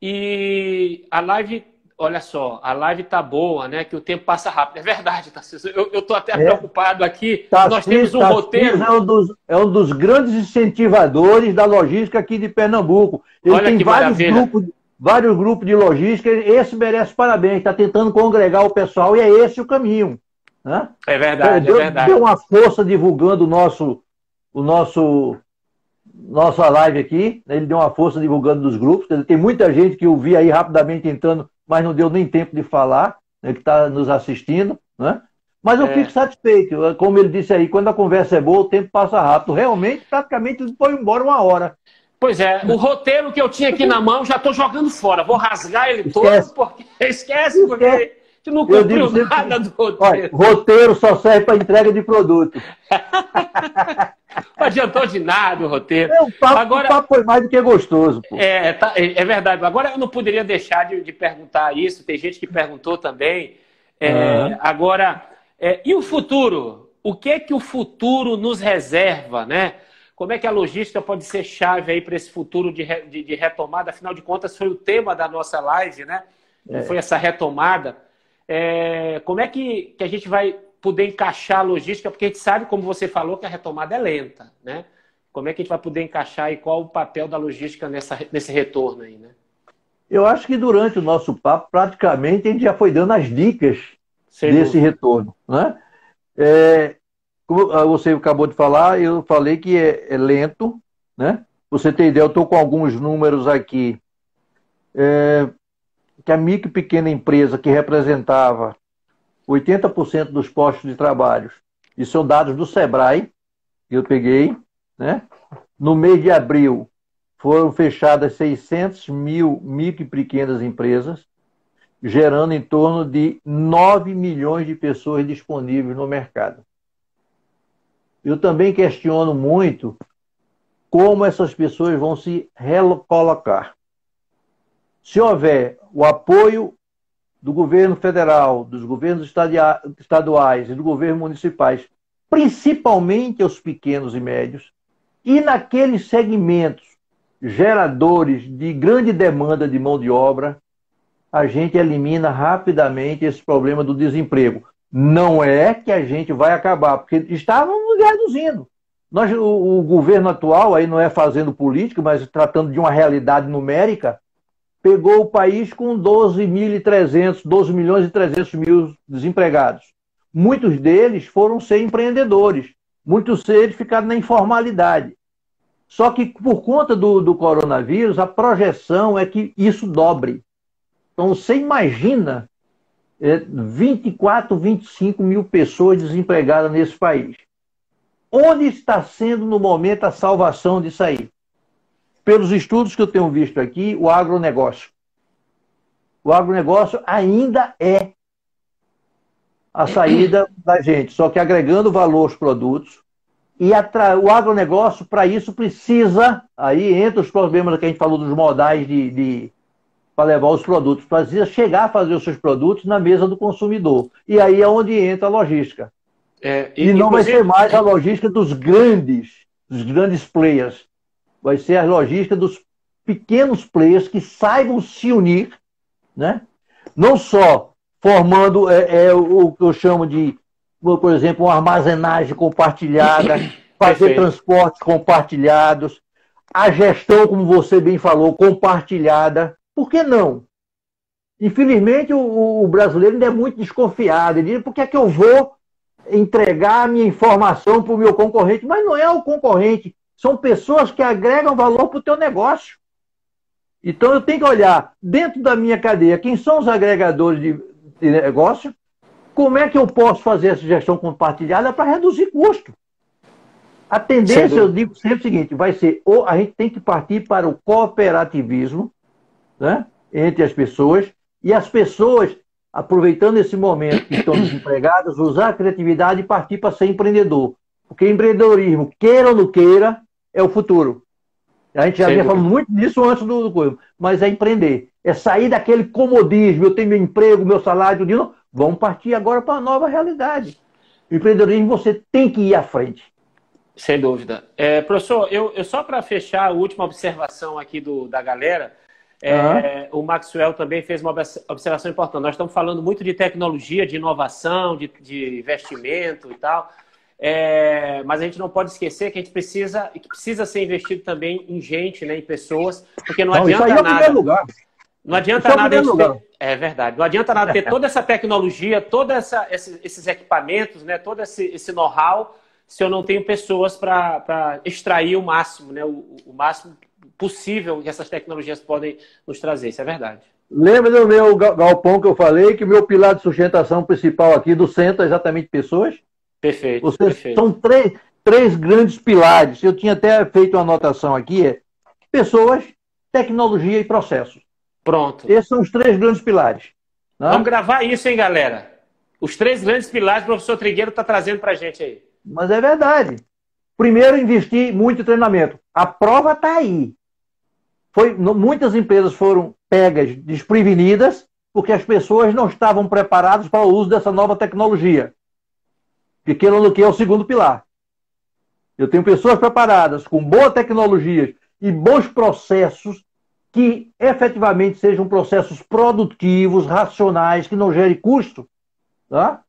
E a live, olha só, a live tá boa, né? Que o tempo passa rápido. É verdade, Tarcísio. Eu tô até preocupado aqui. Nós temos um roteiro.
É um dos grandes incentivadores da logística aqui de Pernambuco. Ele
olha
tem
que
vários grupos de logística. Esse merece parabéns. Está tentando congregar o pessoal e é esse o caminho. Né?
É verdade, é verdade.
Deu uma força divulgando nossa live aqui, ele deu uma força divulgando dos grupos. Tem muita gente que eu vi aí rapidamente entrando, mas não deu nem tempo de falar, né, que está nos assistindo, né? Mas eu fico satisfeito, como ele disse aí, quando a conversa é boa, o tempo passa rápido. Realmente, praticamente foi embora 1 hora.
Pois é, o roteiro que eu tinha aqui na mão já estou jogando fora. Vou rasgar ele todo, porque esquece, porque a gente não cumpriu nada do roteiro.
Olha, roteiro só serve para entrega de produto.
Não adiantou de nada o roteiro.
O papo foi mais do que gostoso. Pô.
É verdade. Agora eu não poderia deixar de perguntar isso. Tem gente que perguntou também. Agora, e o futuro? O que é que o futuro nos reserva, né? Como é que a logística pode ser chave aí para esse futuro de retomada? Afinal de contas, foi o tema da nossa live, né? Foi essa retomada. Como é que a gente vai poder encaixar a logística? Porque a gente sabe, como você falou, que a retomada é lenta, né? Como é que a gente vai poder encaixar e qual o papel da logística nesse retorno aí, né?
Eu acho que durante o nosso papo, praticamente, a gente já foi dando as dicas
Sem
desse
dúvida.
retorno, né? Como você acabou de falar, eu falei que é lento, né? Você tem ideia, eu estou com alguns números aqui, que a micro e pequena empresa que representava 80% dos postos de trabalho, e são dados do Sebrae, que eu peguei, né? No mês de abril, foram fechadas 600 mil micro e pequenas empresas, gerando em torno de 9 milhões de pessoas disponíveis no mercado. Eu também questiono muito como essas pessoas vão se recolocar. Se houver o apoio do governo federal, dos governos estaduais e do governo municipais, principalmente aos pequenos e médios, e naqueles segmentos geradores de grande demanda de mão de obra, a gente elimina rapidamente esse problema do desemprego. Não é que a gente vai acabar, porque estavam reduzindo. O governo atual, aí não é fazendo política, mas tratando de uma realidade numérica, pegou o país com 12 milhões e 300 mil desempregados. Muitos deles foram ser empreendedores. Muitos deles ficaram na informalidade. Só que por conta do coronavírus, a projeção é que isso dobre. Então você imagina 24, 25 mil pessoas desempregadas nesse país. Onde está sendo no momento a salvação disso aí? Pelos estudos que eu tenho visto aqui, o agronegócio. O agronegócio ainda é a saída da gente, só que agregando valor aos produtos. E o agronegócio, para isso, precisa, aí entra os problemas que a gente falou dos modais para levar os produtos, precisa chegar a fazer os seus produtos na mesa do consumidor. E aí é onde entra a logística. E não vai ser mais a logística dos grandes players. Vai ser a logística dos pequenos players que saibam se unir, né? Não só formando o que eu chamo de, por exemplo, uma armazenagem compartilhada, fazer transportes compartilhados, a gestão, como você bem falou, compartilhada. Por que não? Infelizmente, o brasileiro ainda é muito desconfiado. Ele diz, por que é que eu vou entregar a minha informação para o meu concorrente? Mas não é o concorrente, são pessoas que agregam valor para o teu negócio. Então eu tenho que olhar dentro da minha cadeia quem são os agregadores de negócio, como é que eu posso fazer essa gestão compartilhada para reduzir custo. A tendência, eu digo sempre o seguinte, vai ser, ou a gente tem que partir para o cooperativismo, né, entre as pessoas, e as pessoas, aproveitando esse momento que estão desempregadas, usar a criatividade e partir para ser empreendedor. Porque empreendedorismo, queira ou não queira, é o futuro. A gente já vinha falando muito disso antes do coisa, mas é empreender. É sair daquele comodismo, eu tenho meu emprego, meu salário, não. Vamos partir agora para a nova realidade. O empreendedorismo você tem que ir à frente.
Sem dúvida. Professor, eu só para fechar a última observação aqui da galera, o Maxwell também fez uma observação importante. Nós estamos falando muito de tecnologia, de inovação, de investimento e tal, mas a gente não pode esquecer que a gente precisa ser investido também em gente, né, em pessoas, porque não adianta nada. Não adianta nada a gente ter, é verdade. Não adianta nada ter toda essa tecnologia, todos esses equipamentos, né, todo esse know-how, se eu não tenho pessoas para extrair o máximo, né, o máximo possível que essas tecnologias podem nos trazer. Isso é verdade.
Lembra do meu galpão que eu falei, que o meu pilar de sustentação principal aqui do centro é exatamente pessoas?
Perfeito.
São três grandes pilares. Eu tinha até feito uma anotação aqui, pessoas, tecnologia e processos.
Pronto.
Esses são os três grandes pilares. Né?
Vamos gravar isso, hein, galera? Os três grandes pilares que o professor Trigueiro está trazendo para a gente aí.
Mas é verdade. Primeiro, investir muito em treinamento. A prova está aí. Muitas empresas foram pegas, desprevenidas, porque as pessoas não estavam preparadas para o uso dessa nova tecnologia. Pequeno que é o segundo pilar. Eu tenho pessoas preparadas, com boa tecnologia e bons processos, que efetivamente sejam processos produtivos, racionais, que não gerem custo, tá?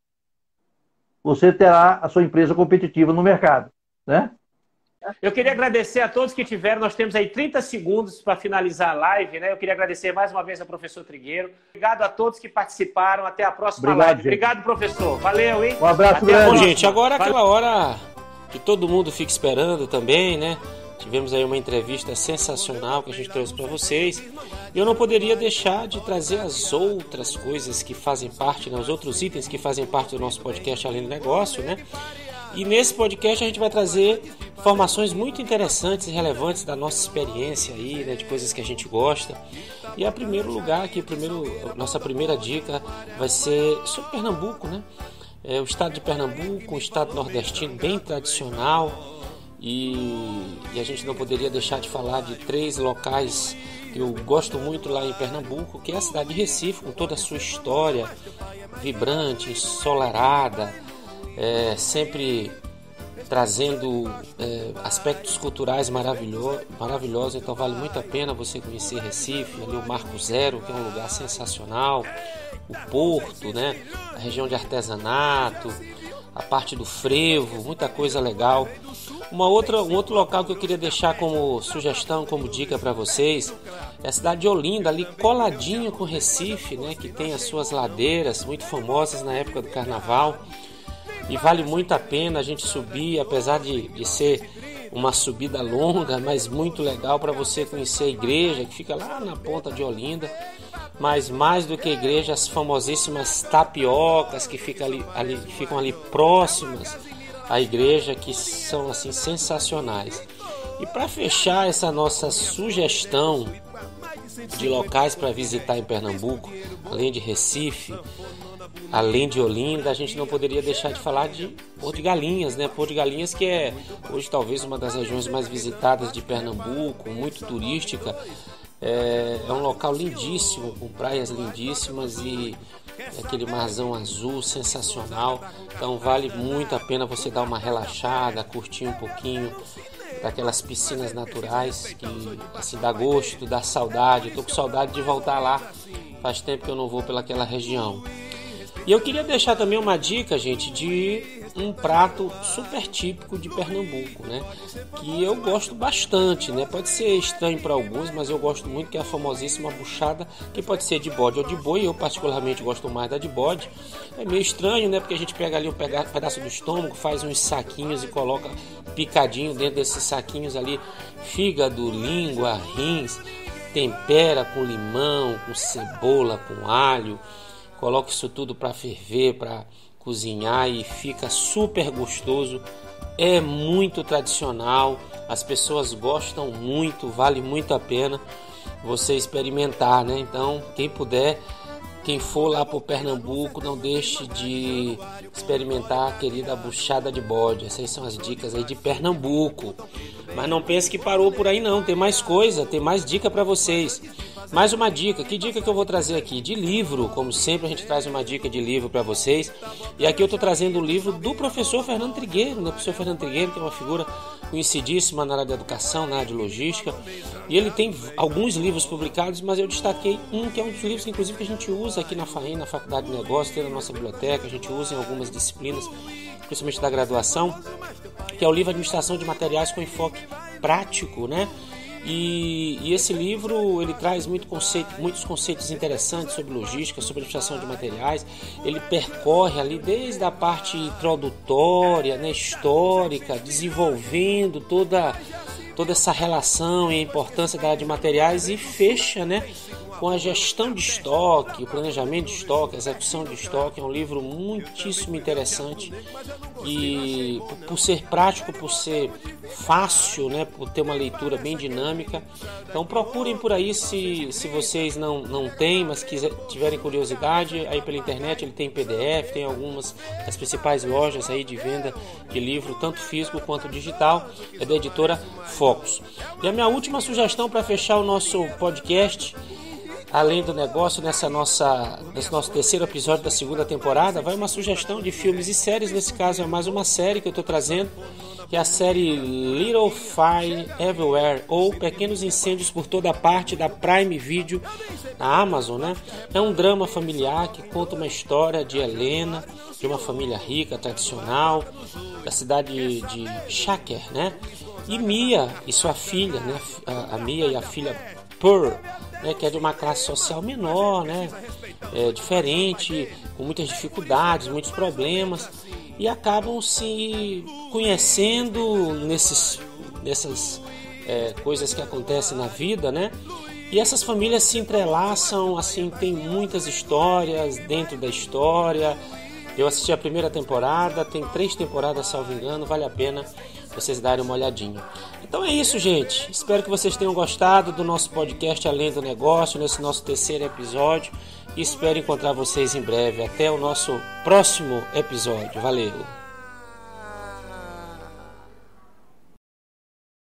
Você terá a sua empresa competitiva no mercado, né?
Eu queria agradecer a todos que tiveram. Nós temos aí 30 segundos para finalizar a live, né? Eu queria agradecer mais uma vez ao professor Trigueiro. Obrigado a todos que participaram. Até a próxima live. Obrigado, professor. Valeu, hein?
Um abraço grande.
Bom, gente, agora é aquela hora que todo mundo fica esperando também, né? Tivemos aí uma entrevista sensacional que a gente trouxe para vocês. E eu não poderia deixar de trazer as outras coisas que fazem parte, né? Os outros itens que fazem parte do nosso podcast Além do Negócio, né? E nesse podcast a gente vai trazer informações muito interessantes e relevantes da nossa experiência aí, né? De coisas que a gente gosta. E a primeiro lugar, aqui, nossa primeira dica vai ser sobre Pernambuco, né? O estado de Pernambuco, um estado nordestino bem tradicional. E a gente não poderia deixar de falar de 3 locais que eu gosto muito lá em Pernambuco, que é a cidade de Recife, com toda a sua história vibrante, ensolarada, sempre trazendo aspectos culturais maravilhosos. Então vale muito a pena você conhecer Recife, ali o Marco Zero, que é um lugar sensacional, o Porto, né? A região de artesanato, a parte do frevo, muita coisa legal. Um outro local que eu queria deixar como sugestão, como dica para vocês, é a cidade de Olinda, ali coladinho com Recife, né, que tem as suas ladeiras muito famosas na época do carnaval. E vale muito a pena a gente subir, apesar de ser uma subida longa, mas muito legal para você conhecer a igreja, que fica lá na ponta de Olinda. Mas mais do que a igreja, as famosíssimas tapiocas que ficam ali próximas à igreja, que são assim sensacionais. E para fechar essa nossa sugestão de locais para visitar em Pernambuco, além de Recife, além de Olinda, a gente não poderia deixar de falar de Porto de Galinhas, né? Porto de Galinhas, que é hoje talvez uma das regiões mais visitadas de Pernambuco, muito turística. É um local lindíssimo, com praias lindíssimas e aquele marzão azul sensacional. Então vale muito a pena você dar uma relaxada, curtir um pouquinho daquelas piscinas naturais que assim dá gosto, dá saudade. Estou com saudade de voltar lá, faz tempo que eu não vou pelaquela região. E eu queria deixar também uma dica, gente, de um prato super típico de Pernambuco, né? Que eu gosto bastante, né? Pode ser estranho para alguns, mas eu gosto muito, que é a famosíssima buchada, que pode ser de bode ou de boi. Eu particularmente gosto mais da de bode. É meio estranho, né? Porque a gente pega ali um pedaço do estômago, faz uns saquinhos e coloca picadinho dentro desses saquinhos ali fígado, língua, rins, tempera com limão, com cebola, com alho. Coloca isso tudo para ferver, para cozinhar e fica super gostoso. É muito tradicional, as pessoas gostam muito, vale muito a pena você experimentar, né? Então, quem puder, quem for lá para o Pernambuco, não deixe de experimentar a querida buchada de bode. Essas são as dicas aí de Pernambuco. Mas não pense que parou por aí não, tem mais coisa, tem mais dica para vocês. Mais uma dica, que dica que eu vou trazer aqui? De livro, como sempre a gente traz uma dica de livro para vocês. E aqui eu estou trazendo o livro do professor Fernando Trigueiro, né? O professor Fernando Trigueiro, que é uma figura conhecidíssima na área da educação, na área de logística. E ele tem alguns livros publicados, mas eu destaquei um que é um dos livros que inclusive que a gente usa aqui na FAEM, na Faculdade de Negócios, tem na nossa biblioteca, a gente usa em algumas disciplinas, principalmente da graduação, que é o livro Administração de Materiais com Enfoque Prático, né? E esse livro ele traz muitos conceitos interessantes sobre logística, sobre administração de materiais. Ele percorre ali desde a parte introdutória, né, histórica, desenvolvendo toda essa relação e a importância da área de materiais e fecha, né, com a gestão de estoque, o planejamento de estoque, a execução de estoque. É um livro muitíssimo interessante e por ser prático, por ser fácil, né, por ter uma leitura bem dinâmica. Então procurem por aí se vocês não têm, mas tiverem curiosidade, aí pela internet ele tem PDF, tem algumas das principais lojas aí de venda de livro, tanto físico quanto digital, é da editora Focus. E a minha última sugestão para fechar o nosso podcast Além do Negócio, nesse nosso terceiro episódio da segunda temporada, vai uma sugestão de filmes e séries. Nesse caso é mais uma série que eu estou trazendo, que é a série Little Fire Everywhere, ou Pequenos Incêndios por Toda Parte, da Prime Video, na Amazon, né? É um drama familiar que conta uma história de Helena, de uma família rica, tradicional, da cidade de Shaker, né? E Mia e sua filha, né? A Mia e a filha Pearl, né? Que é de uma classe social menor, né? Diferente, com muitas dificuldades, muitos problemas, e acabam se conhecendo nessas coisas que acontecem na vida, né? E essas famílias se entrelaçam, assim, tem muitas histórias dentro da história. Eu assisti a primeira temporada, tem 3 temporadas, salvo engano, vale a pena vocês darem uma olhadinha. Então é isso, gente. Espero que vocês tenham gostado do nosso podcast Além do Negócio, nesse nosso terceiro episódio. E espero encontrar vocês em breve. Até o nosso próximo episódio. Valeu!